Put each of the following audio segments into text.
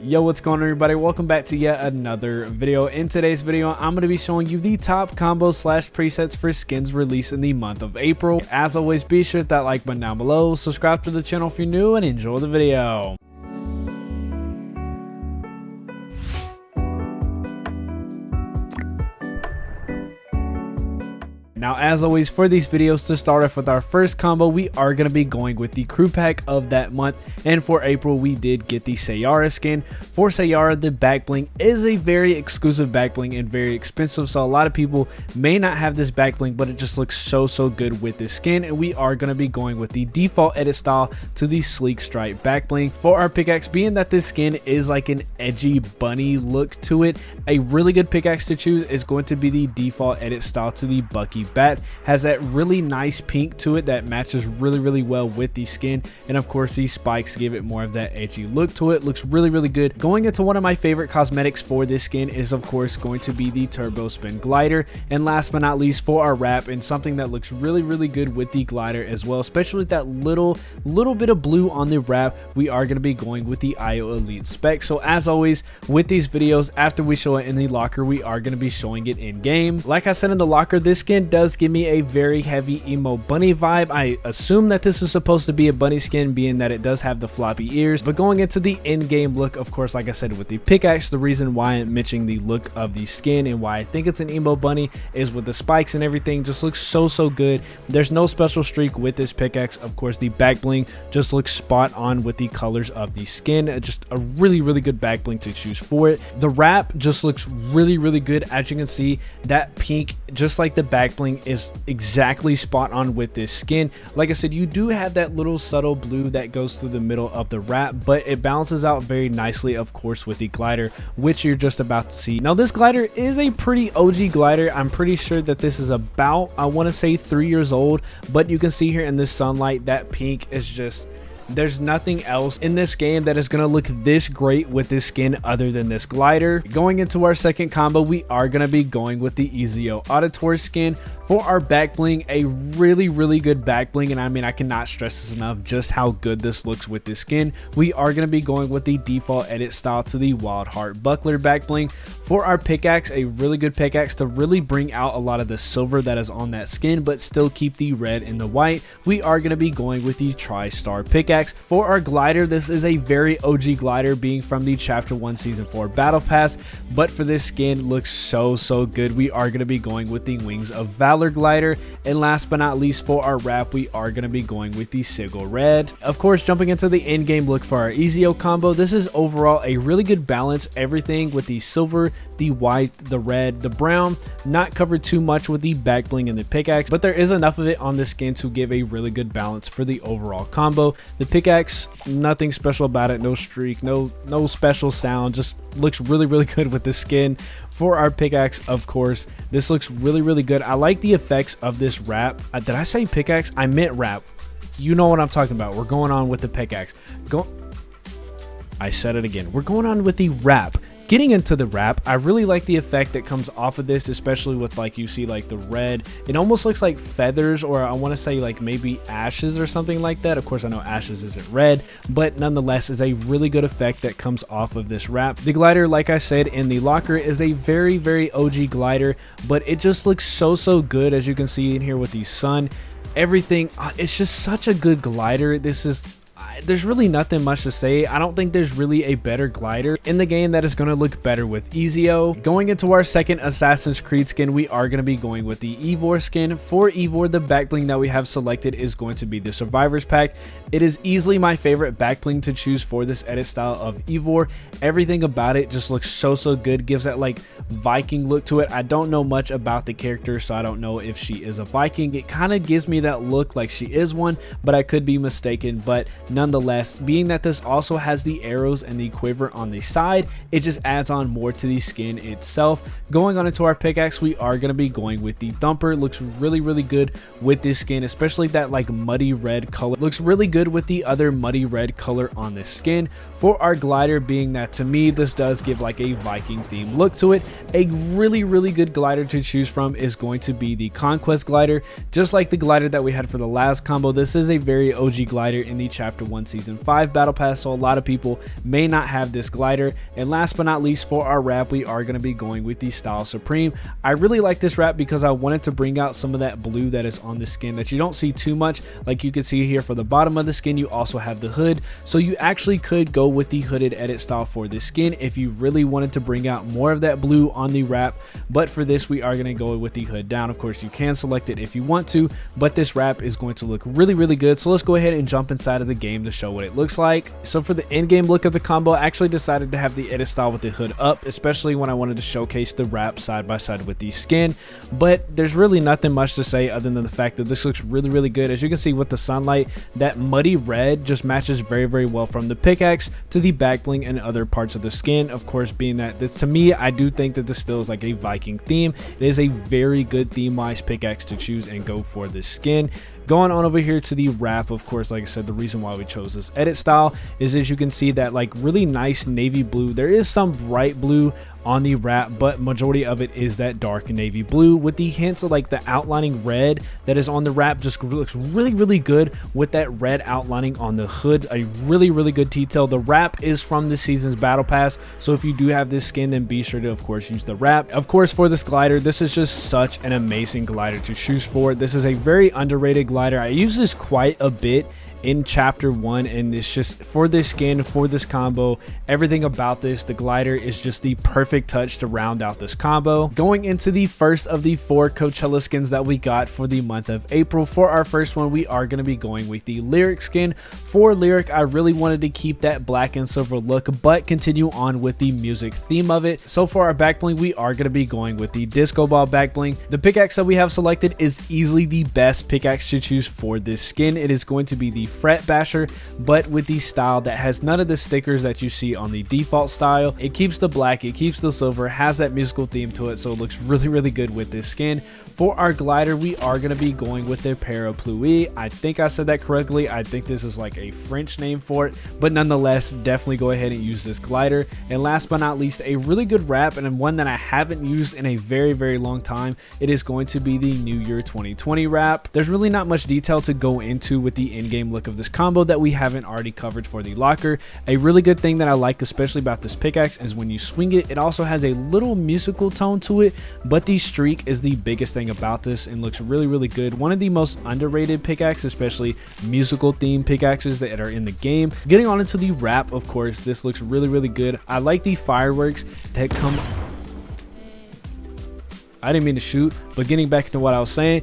Yo, what's going on everybody? Welcome back to yet another video. In today's video, I'm going to be showing you the top combos / presets for skins released in the month of April. As always, be sure to hit that like button down below, subscribe to the channel if you're new, and enjoy the video. Now, as always, for these videos, to start off with our first combo, we are going to be going with the crew pack of that month. And for April, we did get the Sayara skin. For Sayara, the back bling is a very exclusive back bling and very expensive. So a lot of people may not have this back bling, but it just looks so good with this skin. And we are going to be going with the default edit style to the sleek stripe back bling. For our pickaxe, being that this skin is like an edgy bunny look to it, a really good pickaxe to choose is going to be the default edit style to the Bucky bat. Has that really nice pink to it that matches really well with the skin, and of course these spikes give it more of that edgy look to it. Looks really good. Going into one of my favorite cosmetics for this skin is of course going to be the turbo spin glider, and last but not least for our wrap, and something that looks really good with the glider as well, especially with that little bit of blue on the wrap, we are going to be going with the IO Elite spec. So as always with these videos, after we show it in the locker, we are going to be showing it in game. Like I said in the locker, this skin does give me a very heavy emo bunny vibe. I assume that this is supposed to be a bunny skin, being that it does have the floppy ears. But going into the in-game look, of course, like I said with the pickaxe, the reason why I'm mentioning the look of the skin and why I think it's an emo bunny is with the spikes and everything just looks so good. There's no special streak with this pickaxe. Of course, the back bling just looks spot on with the colors of the skin. Just a really good back bling to choose for it. The wrap just looks really good. As you can see, that pink, just like the back bling, is exactly spot on with this skin. Like I said, you do have that little subtle blue that goes through the middle of the wrap, but it balances out very nicely, of course, with the glider, which you're just about to see. Now, this glider is a pretty OG glider. I'm pretty sure that this is about, I want to say 3 years old, but you can see here in this sunlight, that pink is just, there's nothing else in this game that is going to look this great with this skin other than this glider. Going into our second combo, we are going to be going with the Ezio Auditore skin. For our back bling, a really good back bling, and I mean, I cannot stress this enough just how good this looks with this skin. We are going to be going with the default edit style to the Wild Heart buckler back bling. For our pickaxe, a really good pickaxe to really bring out a lot of the silver that is on that skin, but still keep the red and the white. We are going to be going with the Tri-Star pickaxe. For our glider, this is a very OG glider, being from the Chapter 1 Season 4 Battle Pass, but for this skin, looks so good. We are going to be going with the Wings of Valor glider, and last but not least for our wrap, we are going to be going with the Sigil red. Of course, jumping into the in-game look for our Ezio combo, this is overall a really good balance. Everything with the silver, the white, the red, the brown, not covered too much with the back bling and the pickaxe, but there is enough of it on the skin to give a really good balance for the overall combo. The pickaxe, nothing special about it, no streak, no special sound, just looks really good with the skin. For our pickaxe, of course, this looks really good. I like the effects of this wrap. Did I say pickaxe? I meant wrap. You know what I'm talking about. We're going on with the pickaxe. I said it again. We're going on with the wrap. Getting into the wrap, I really like the effect that comes off of this, especially with, like, you see like the red. It almost looks like feathers, or I want to say like maybe ashes or something like that. Of course, I know ashes isn't red, but nonetheless is a really good effect that comes off of this wrap. The glider, like I said in the locker, is a very OG glider, but it just looks so good, as you can see in here with the sun. Everything, it's just such a good glider. There's really nothing much to say. I don't think there's really a better glider in the game that is going to look better with Ezio. Going into our second Assassin's Creed skin, we are going to be going with the Eivor skin. For Eivor, the back bling that we have selected is going to be the Survivors pack. It is easily my favorite back bling to choose for this edit style of Eivor. Everything about it just looks so good. Gives that like Viking look to it. I don't know much about the character, so I don't know if she is a Viking. It kind of gives me that look like she is one, but I could be mistaken. But nonetheless, being that this also has the arrows and the quiver on the side, it just adds on more to the skin itself. Going on into our pickaxe, we are going to be going with the Thumper. It looks really good with this skin, especially that like muddy red color. Looks really good with the other muddy red color on this skin. For our glider, being that to me this does give like a Viking theme look to it, a really good glider to choose from is going to be the Conquest glider. Just like the glider that we had for the last combo, this is a very OG glider in the Chapter Chapter 1 Season 5 Battle Pass, so a lot of people may not have this glider. And last but not least, for our wrap, we are going to be going with the Style Supreme. I really like this wrap because I wanted to bring out some of that blue that is on the skin that you don't see too much. Like you can see here for the bottom of the skin, you also have the hood, so you actually could go with the hooded edit style for this skin if you really wanted to bring out more of that blue on the wrap. But for this, we are going to go with the hood down. Of course, you can select it if you want to, but this wrap is going to look really good. So let's go ahead and jump inside of the game to show what it looks like. So for the in-game look of the combo, I actually decided to have the edit style with the hood up, especially when I wanted to showcase the wrap side by side with the skin. But there's really nothing much to say other than the fact that this looks really good. As you can see with the sunlight, that muddy red just matches very well from the pickaxe to the back bling and other parts of the skin. Of course, being that this, to me, I do think that this still is like a Viking theme. It is a very good theme-wise pickaxe to choose and go for this skin. Going on over here to the wrap, of course, like I said, the reason why we chose this edit style is, as you can see, that like really nice navy blue. There is some bright blue on the wrap, but majority of it is that dark navy blue with the hints of like the outlining red that is on the wrap. Just looks really good with that red outlining on the hood. A really good detail. The wrap is from the season's battle pass, so if you do have this skin, then be sure to of course use the wrap. Of course, for this glider, this is just such an amazing glider to choose for. This is a very underrated glider. I use this quite a bit in Chapter 1, and it's just for this skin, for this combo, everything about this, the glider is just the perfect touch to round out this combo. Going into the first of the 4 Coachella skins that we got for the month of April, for our first one, we are going to be going with the Lyric skin. For Lyric, I really wanted to keep that black and silver look, but continue on with the music theme of it. So for our back bling, we are going to be going with the Disco Ball back bling. The pickaxe that we have selected is easily the best pickaxe to choose for this skin. It is going to be the Fret Basher, but with the style that has none of the stickers that you see on the default style. It keeps the black, it keeps the silver, has that musical theme to it, so it looks really good with this skin. For our glider, we are going to be going with the Parapluie. I think I said that correctly. I think this is like a French name for it, but nonetheless, definitely go ahead and use this glider. And last but not least, a really good wrap, and one that I haven't used in a very long time. It is going to be the New Year 2020 wrap. There's really not much detail to go into with the in-game look of this combo that we haven't already covered for the locker. A really good thing that I like especially about this pickaxe is when you swing it, it also has a little musical tone to it, but the streak is the biggest thing about this and looks really good. One of the most underrated pickaxes, especially musical themed pickaxes that are in the game. Getting on into the wrap, of course, this looks really good. I like the fireworks that come... I didn't mean to shoot, but getting back to what I was saying,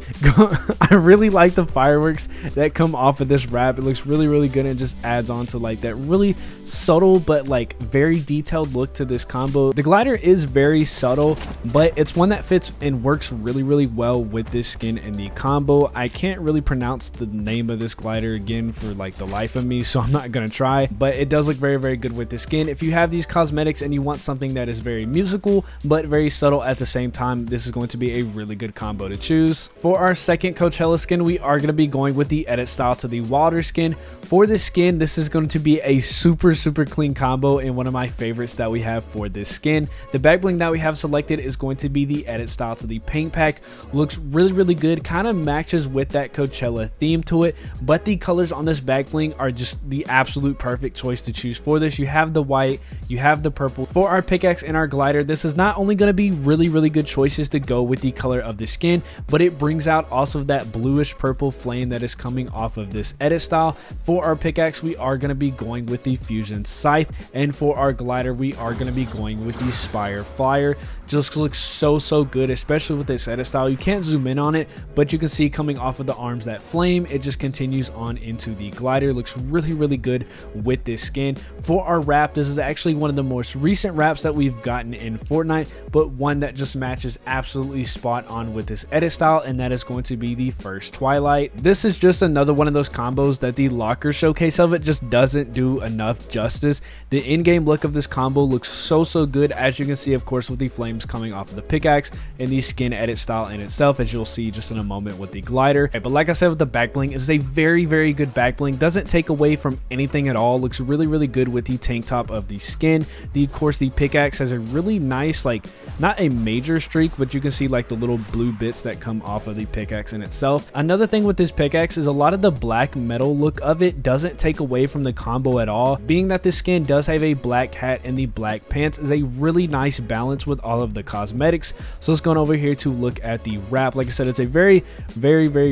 I really like the fireworks that come off of this wrap. It looks really good and just adds on to like that really subtle but like very detailed look to this combo. The glider is very subtle, but it's one that fits and works really well with this skin and the combo. I can't really pronounce the name of this glider again for like the life of me, so I'm not gonna try, but it does look very good with the skin. If you have these cosmetics and you want something that is very musical but very subtle at the same time, this is going to be a really good combo to choose. For our second Coachella skin, we are going to be going with the edit style to the Wilder skin. For this skin, this is going to be a super clean combo and one of my favorites that we have for this skin. The back bling that we have selected is going to be the edit style to the Paint Pack. Looks really good, kind of matches with that Coachella theme to it, but the colors on this back bling are just the absolute perfect choice to choose for this. You have the white, you have the purple. For our pickaxe and our glider, this is not only going to be really good choices to go with the color of the skin, but it brings out also that bluish purple flame that is coming off of this edit style. For our pickaxe, we are going to be going with the Fusion Scythe, and for our glider, we are going to be going with the Spire Flyer. Just looks so good, especially with this edit style. You can't zoom in on it, but you can see coming off of the arms that flame, it just continues on into the glider. Looks really good with this skin. For our wrap, this is actually one of the most recent wraps that we've gotten in Fortnite, but one that just matches absolutely spot on with this edit style, and that is going to be the First Twilight. This is just another one of those combos that the locker showcase of it just doesn't do enough justice. The in-game look of this combo looks so good, as you can see, of course, with the flames coming off of the pickaxe and the skin edit style in itself, as you'll see just in a moment with the glider. Okay, but like I said, with the back bling, it's a very good back bling. Doesn't take away from anything at all. Looks really good with the tank top of the skin. Of course, the pickaxe has a really nice, like, not a major streak, but but you can see like the little blue bits that come off of the pickaxe in itself. Another thing with this pickaxe is a lot of the black metal look of it doesn't take away from the combo at all. Being that this skin does have a black hat and the black pants is a really nice balance with all of the cosmetics. So let's go on over here to look at the wrap. Like I said, it's a very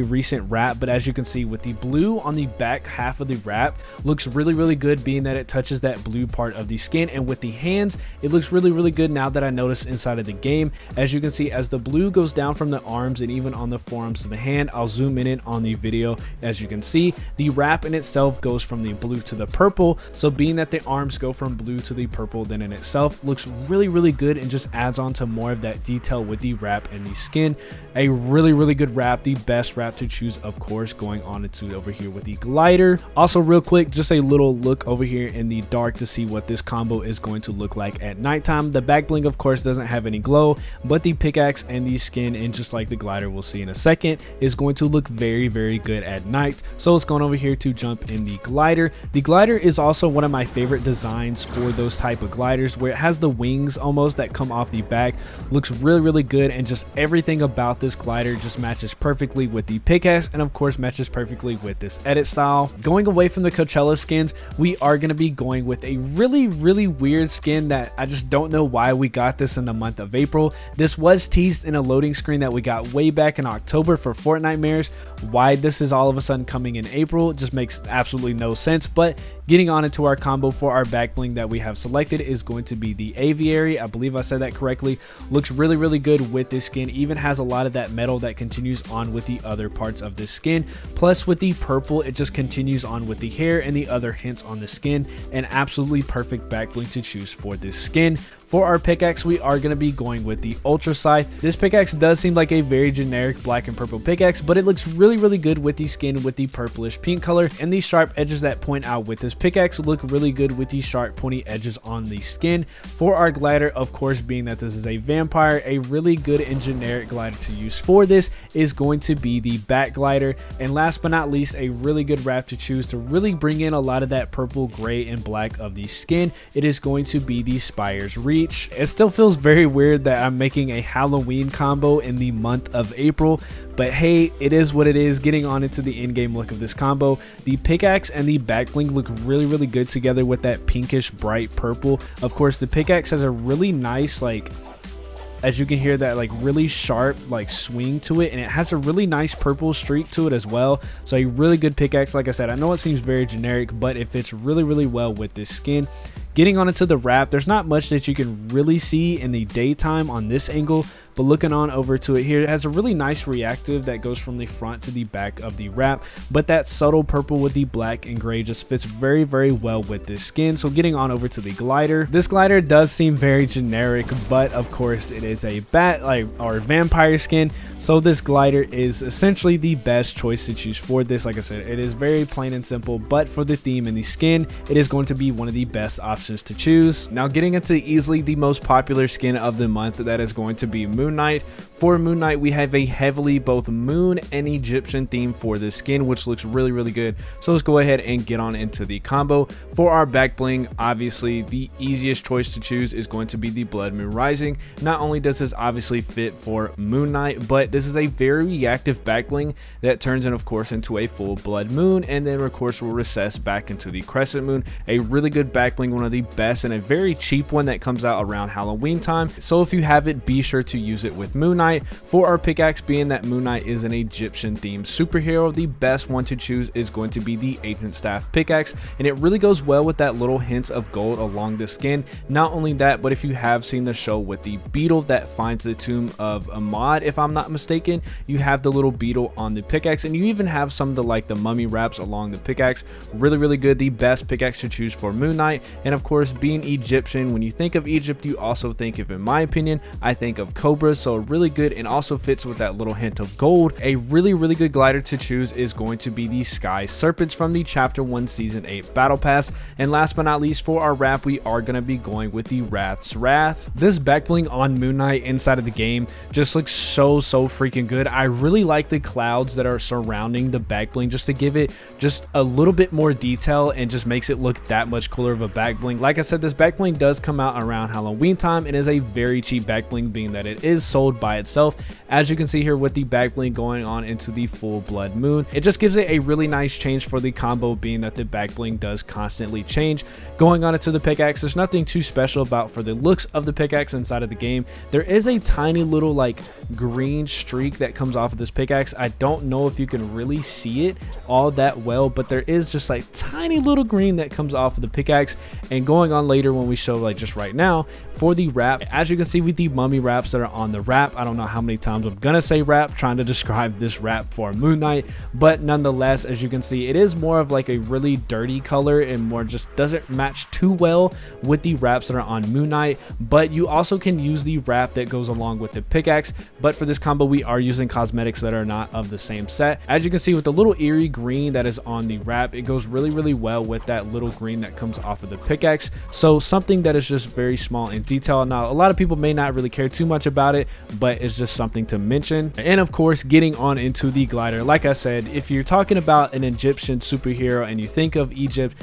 recent wrap, but as you can see with the blue on the back half of the wrap looks really good, being that it touches that blue part of the skin. And with the hands, it looks really good now that I noticed inside of the game. As you can see, as the blue goes down from the arms and even on the forearms to the hand, I'll zoom in on the video. As you can see, the wrap in itself goes from the blue to the purple. So being that the arms go from blue to the purple, then in itself looks really good and just adds on to more of that detail with the wrap and the skin. A really good wrap, the best wrap to choose, of course. Going on into over here with the glider. Also real quick, just a little look over here in the dark to see what this combo is going to look like at nighttime. The back bling of course doesn't have any glow, but the pickaxe and the skin, and just like the glider we'll see in a second, is going to look very good at night. So let's go on over here to jump in the glider. The glider is also one of my favorite designs for those type of gliders, where it has the wings almost that come off the back. Looks really good, and just everything about this glider just matches perfectly with the pickaxe, and of course matches perfectly with this edit style. Going away from the Coachella skins, we are going to be going with a really weird skin that I just don't know why we got this in the month of April. This was teased in a loading screen that we got way back in October for Fortnite Mares. Why this is all of a sudden coming in April just makes absolutely no sense. But getting on into our combo for our back bling that we have selected is going to be the aviary. I believe I said that correctly. Looks really good with this skin. Even has a lot of that metal that continues on with the other parts of this skin. Plus with the purple, it just continues on with the hair and the other hints on the skin. An absolutely perfect back bling to choose for this skin. For our pickaxe, we are going to be going with the Ultra Scythe. This pickaxe does seem like a very generic black and purple pickaxe, but it looks really good with the skin with the purplish pink color, and the sharp edges that point out with this pickaxe look really good with the sharp pointy edges on the skin. For our glider, of course, being that this is a vampire, a really good and generic glider to use for this is going to be the Bat Glider. And last but not least, a really good wrap to choose to really bring in a lot of that purple, gray, and black of the skin. It is going to be the Spire's Reach. It still feels very weird that I'm making a Halloween combo in the month of April, but hey, it is what it is. Getting on into the in-game look of this combo, the pickaxe and the back bling look really good together with that pinkish bright purple. Of course, the pickaxe has a really nice, like, as you can hear, that like really sharp like swing to it, and it has a really nice purple streak to it as well. So a really good pickaxe. Like I said, I know it seems very generic, but it fits really well with this skin. Getting on into the wrap, there's not much that you can really see in the daytime on this angle, but looking on over to it here, it has a really nice reactive that goes from the front to the back of the wrap, but that subtle purple with the black and gray just fits very well with this skin. So getting on over to the glider, this glider does seem very generic, but of course it is a bat or vampire skin, so this glider is essentially the best choice to choose for this. Like I said, it is very plain and simple, but for the theme and the skin, it is going to be one of the best options to choose. Now getting into easily the most popular skin of the month, that is going to be Moon Knight. For Moon Knight, we have a heavily both moon and Egyptian theme for this skin, which looks really good. So let's go ahead and get on into the combo. For our back bling, obviously the easiest choice to choose is going to be the Blood Moon Rising. Not only does this obviously fit for Moon Knight, but this is a very reactive back bling that turns in, of course, into a full blood moon, and then of course will recess back into the crescent moon. A really good back bling, one of the best, and a very cheap one that comes out around Halloween time. So if you have it, be sure to use it with Moon Knight. For our pickaxe, being that Moon Knight is an Egyptian themed superhero, the best one to choose is going to be the Ancient Staff pickaxe, and it really goes well with that little hints of gold along the skin. Not only that, but if you have seen the show with the beetle that finds the tomb of Ahmad, if I'm not mistaken, you have the little beetle on the pickaxe, and you even have some of the mummy wraps along the pickaxe. Really good, the best pickaxe to choose for Moon Knight. And of course, being Egyptian, when you think of Egypt, you also think of, in my opinion, I think of cobras. So really good, and also fits with that little hint of gold. A really good glider to choose is going to be the Sky Serpents from the Chapter 1 Season 8 Battle Pass. And last but not least, for our wrap, we are going to be going with the Wrath's Wrath. This back bling on Moon Knight inside of the game just looks so freaking good. I really like the clouds that are surrounding the back bling, just to give it just a little bit more detail and just makes it look that much cooler of a back bling. Like I said, this back bling does come out around Halloween time and is a very cheap back bling, being that it is sold by itself. As you can see here with the back bling going on into the full blood moon, it just gives it a really nice change for the combo, being that the back bling does constantly change. Going on into the pickaxe, there's nothing too special about for the looks of the pickaxe inside of the game. There is a tiny little like green streak that comes off of this pickaxe. I don't know if you can really see it all that well, but there is just like tiny little green that comes off of the pickaxe. And going on later when we show like just right now for the wrap, as you can see with the mummy wraps that are on the wrap, I don't know how many times I'm gonna say wrap trying to describe this wrap for Moon Knight, but nonetheless, as you can see, it is more of like a really dirty color and more just doesn't match too well with the wraps that are on Moon Knight. But you also can use the wrap that goes along with the pickaxe, but for this combo we are using cosmetics that are not of the same set. As you can see with the little eerie green that is on the wrap, it goes really well with that little green that comes off of the pickaxe. So something that is just very small in detail. Now a lot of people may not really care too much about it, but it's just something to mention. And of course, getting on into the glider, like I said, if you're talking about an Egyptian superhero and you think of Egypt,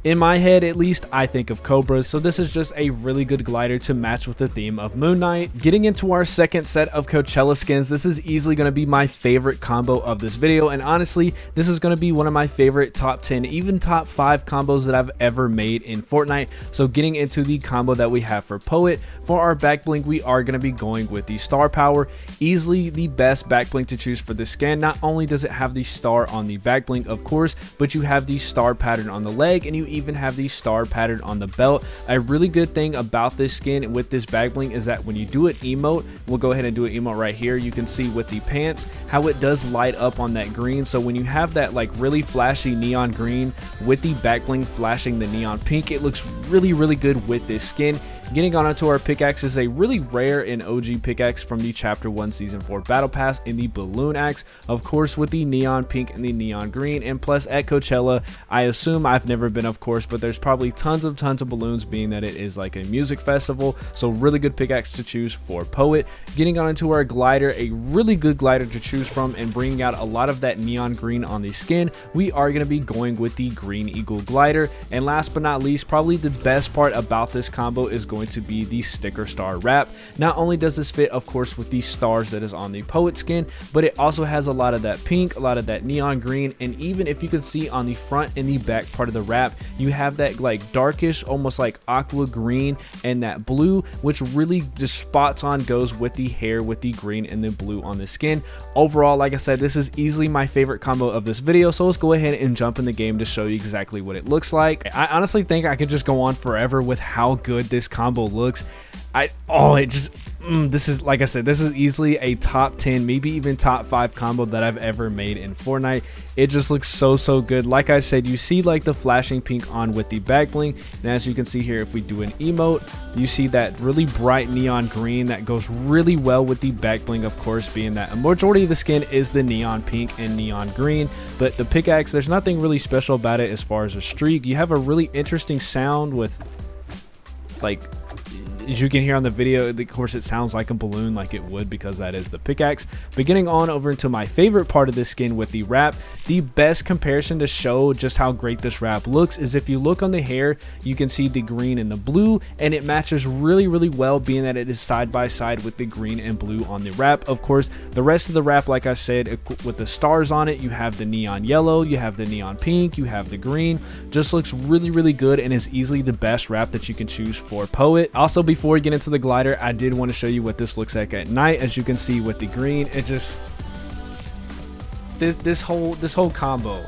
in my head at least, I think of cobras, so this is just a really good glider to match with the theme of Moon Knight. Getting into our second set of Coachella skins, this is easily going to be my favorite combo of this video, and honestly, this is going to be one of my favorite top 10, even top 5 combos that I've ever made in Fortnite. So getting into the combo that we have for Poet, for our back blink, we are going to be going with the Star Power. Easily the best back blink to choose for this skin. Not only does it have the star on the back blink, of course, but you have the star pattern on the leg, and you even have the star pattern on the belt. A really good thing about this skin with this back bling is that when you do an emote, we'll go ahead and do an emote right here, you can see with the pants how it does light up on that green. So when you have that like really flashy neon green with the back bling flashing the neon pink, it looks really good with this skin. Getting on into our pickaxe is a really rare and OG pickaxe from the Chapter 1 Season 4 Battle Pass in the Balloon Axe, of course with the neon pink and the neon green. And plus at Coachella, I assume, I've never been of course, but there's probably tons of balloons, being that it is like a music festival. So really good pickaxe to choose for Poet. Getting on into our glider, a really good glider to choose from and bringing out a lot of that neon green on the skin, we are going to be going with the Green Eagle glider. And last but not least, probably the best part about this combo is going to be the sticker star wrap. Not only does this fit of course with the stars that is on the Poet skin, but it also has a lot of that pink, a lot of that neon green, and even if you can see on the front and the back part of the wrap, you have that like darkish, almost like aqua green and that blue, which really just spots on goes with the hair with the green and the blue on the skin. Overall, like I said, this is easily my favorite combo of this video, so let's go ahead and jump in the game to show you exactly what it looks like. I honestly think I could just go on forever with how good this combo looks. This is, like I said, this is easily a top 10, maybe even top 5 combo that I've ever made in Fortnite. It just looks so good. Like I said, you see like the flashing pink on with the back bling, and as you can see here, if we do an emote, you see that really bright neon green that goes really well with the back bling, of course, being that a majority of the skin is the neon pink and neon green. But the pickaxe, there's nothing really special about it as far as a streak. You have a really interesting sound with, like, as you can hear on the video, of course it sounds like a balloon, like it would, because that is the pickaxe. But getting on over into my favorite part of this skin with the wrap, the best comparison to show just how great this wrap looks is if you look on the hair, you can see the green and the blue, and it matches really well, being that it is side by side with the green and blue on the wrap. Of course, the rest of the wrap, like I said, with the stars on it, you have the neon yellow, you have the neon pink, you have the green. Just looks really good and is easily the best wrap that you can choose for Poet. Also, before we get into the glider, I did want to show you what this looks like at night. As you can see with the green, it just, this whole combo,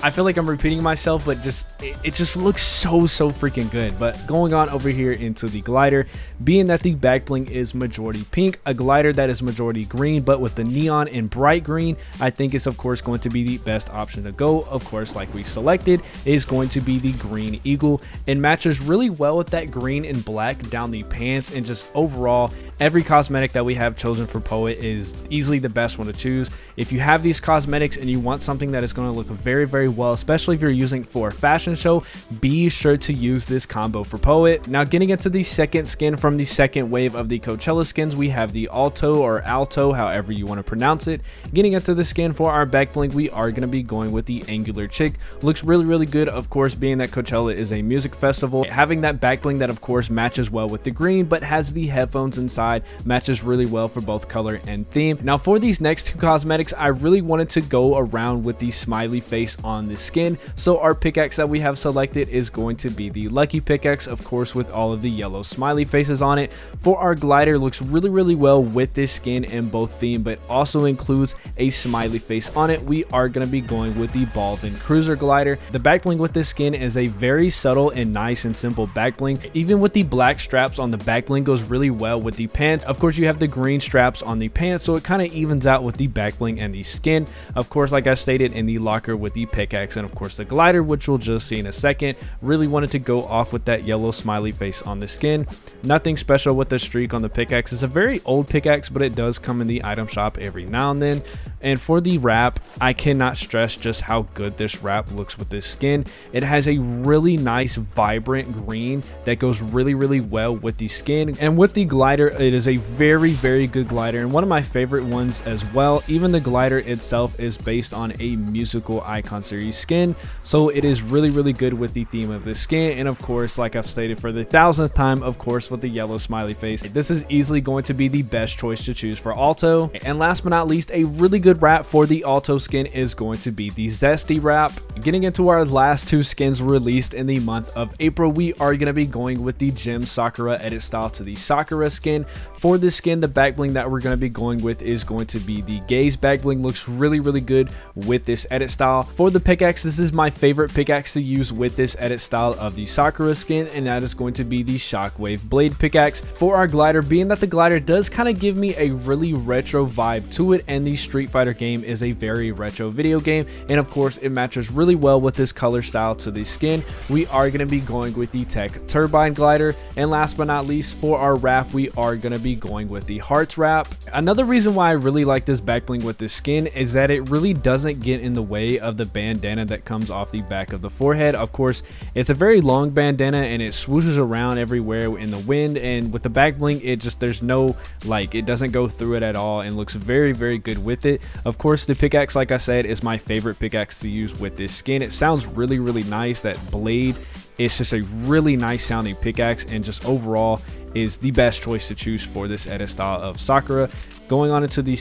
I feel like I'm repeating myself, but it just looks so freaking good. But going on over here into the glider, being that the back bling is majority pink, a glider that is majority green, but with the neon and bright green, I think is of course going to be the best option to go. Of course, like we selected, is going to be the Green Eagle, and matches really well with that green and black down the pants. And just overall, every cosmetic that we have chosen for Poet is easily the best one to choose. If you have these cosmetics and you want something that is going to look very well, especially if you're using it for a fashion show. Be sure to use this combo for Poet. Now getting into the second skin from the second wave of the Coachella skins, we have the Alto or Alto, however you want to pronounce it. Getting into the skin for our back bling, we are going to be going with the Angular Chick. Looks really good, of course, being that Coachella is a music festival. Having that back bling that of course matches well with the green, but has the headphones inside, matches really well for both color and theme. Now for these next two cosmetics, I really wanted to go around with the smiley face on the skin. So our pickaxe that we have selected is going to be the Lucky Pickaxe, of course, with all of the yellow smiley faces on it. For our glider, looks really well with this skin in both theme, but also includes a smiley face on it. We are going to be going with the Baldwin Cruiser glider. The back bling with this skin is a very subtle and nice and simple back bling. Even with the black straps on the back bling goes really well with the pants. Of course, you have the green straps on the pants, so it kind of evens out with the back bling and the skin. Of course, like I stated, in the locker with the pickaxe and of course the glider, which we'll just see in a second. Really wanted to go off with that yellow smiley face on the skin. Nothing special with the streak on the pickaxe. It's a very old pickaxe, but it does come in the item shop every now and then. And for the wrap, I cannot stress just how good this wrap looks with this skin. It has a really nice vibrant green that goes really well with the skin, and with the glider, it is a very good glider and one of my favorite ones as well. Even the glider itself is based on a musical icon series skin, so it is really good with the theme of the skin. And of course, like I've stated for the 1000th time, of course, with the yellow smiley face, this is easily going to be the best choice to choose for Alto. And last but not least, a really good wrap for the Alto skin is going to be the Zesty wrap. Getting into our last two skins released in the month of April, we are going to be going with the Gem Sakura edit style to the Sakura skin. For this skin, the back bling that we're going to be going with is going to be the Gaze back bling. Looks really good with this edit style. For the pickaxe, this is my favorite pickaxe to use with this edit style of the Sakura skin, and that is going to be the Shockwave Blade pickaxe. For our glider, being that the glider does kind of give me a really retro vibe to it, and the Street Fighter game is a very retro video game, and of course it matches really well with this color style to the skin, we are going to be going with the Tech Turbine glider. And last but not least, for our wrap, we are going to be going with the Hearts wrap. Another reason why I really like this back bling with this skin is that it really doesn't get in the way of the bandana that comes off the back of the forehead. Of course, it's a very long bandana and it swooshes around everywhere in the wind, and with the back bling, it just, there's no, like, it doesn't go through it at all and looks very good with it. Of course, the pickaxe, like I said, is my favorite pickaxe to use with this skin. It sounds really nice. That blade, it's just a really nice sounding pickaxe, and just overall is the best choice to choose for this edit style of Sakura. Going on into the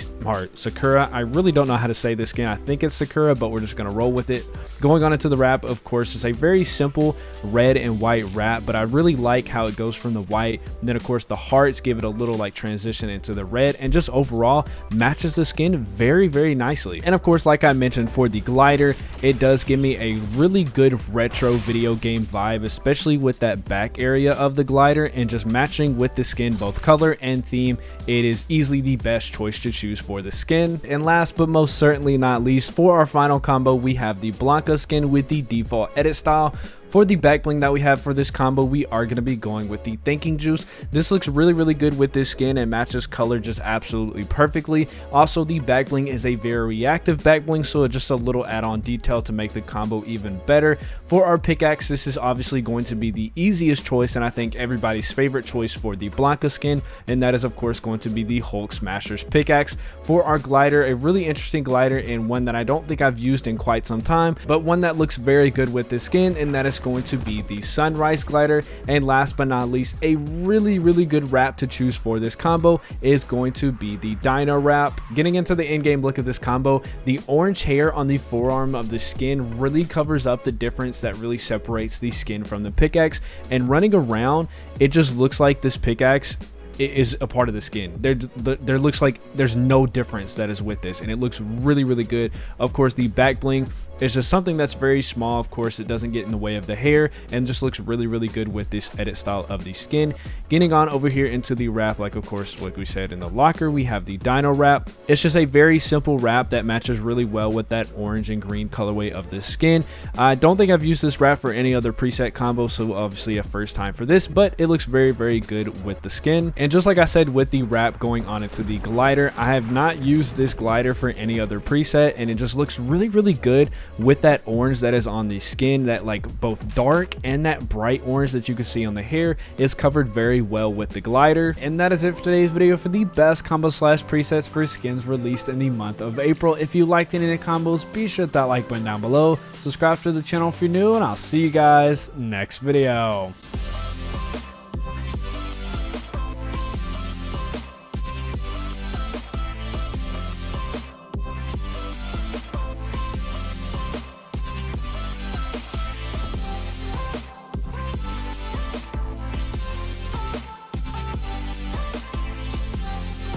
Sakura, I really don't know how to say this skin. I think it's Sakura, but we're just going to roll with it. Going on into the wrap, of course, it's a very simple red and white wrap, but I really like how it goes from the white, and then of course the hearts give it a little like transition into the red, and just overall matches the skin very nicely. And of course, like I mentioned, for the glider, it does give me a really good retro video game vibe, especially with that back area of the glider, and just matching with the skin, both color and theme, it is easily the best choice to choose for the skin. And last but most certainly not least, for our final combo, we have the Blanka skin with the default edit style. For the back bling that we have for this combo, we are going to be going with the Thinking Juice. This looks really good with this skin and matches color just absolutely perfectly. Also, the back bling is a very reactive back bling, so just a little add-on detail to make the combo even better. For our pickaxe, this is obviously going to be the easiest choice, and I think everybody's favorite choice for the Blanka skin, and that is of course going to be the Hulk Smasher's pickaxe. For our glider, a really interesting glider, and one that I don't think I've used in quite some time, but one that looks very good with this skin, and that is going to be the Sunrise glider. And last but not least, a really good wrap to choose for this combo is going to be the Dino wrap. Getting into the in-game look of this combo, the orange hair on the forearm of the skin really covers up the difference that really separates the skin from the pickaxe, and running around, it just looks like this pickaxe is a part of the skin. There looks like there's no difference that is with this, and it looks really good. Of course, the back bling is just something that's very small. Of course, it doesn't get in the way of the hair, and just looks really good with this edit style of the skin. Getting on over here into the wrap, like of course, like we said in the locker, we have the Dino wrap. It's just a very simple wrap that matches really well with that orange and green colorway of the skin. I don't think I've used this wrap for any other preset combo, so obviously a first time for this, but it looks very good with the skin. And And just like I said with the wrap going on into the glider, I have not used this glider for any other preset, and it just looks really good with that orange that is on the skin. That like both dark and that bright orange that you can see on the hair is covered very well with the glider. And that is it for today's video for the best combo slash presets for skins released in the month of April. If you liked any of the combos, be sure to hit that like button down below, subscribe to the channel if you're new, and I'll see you guys next video.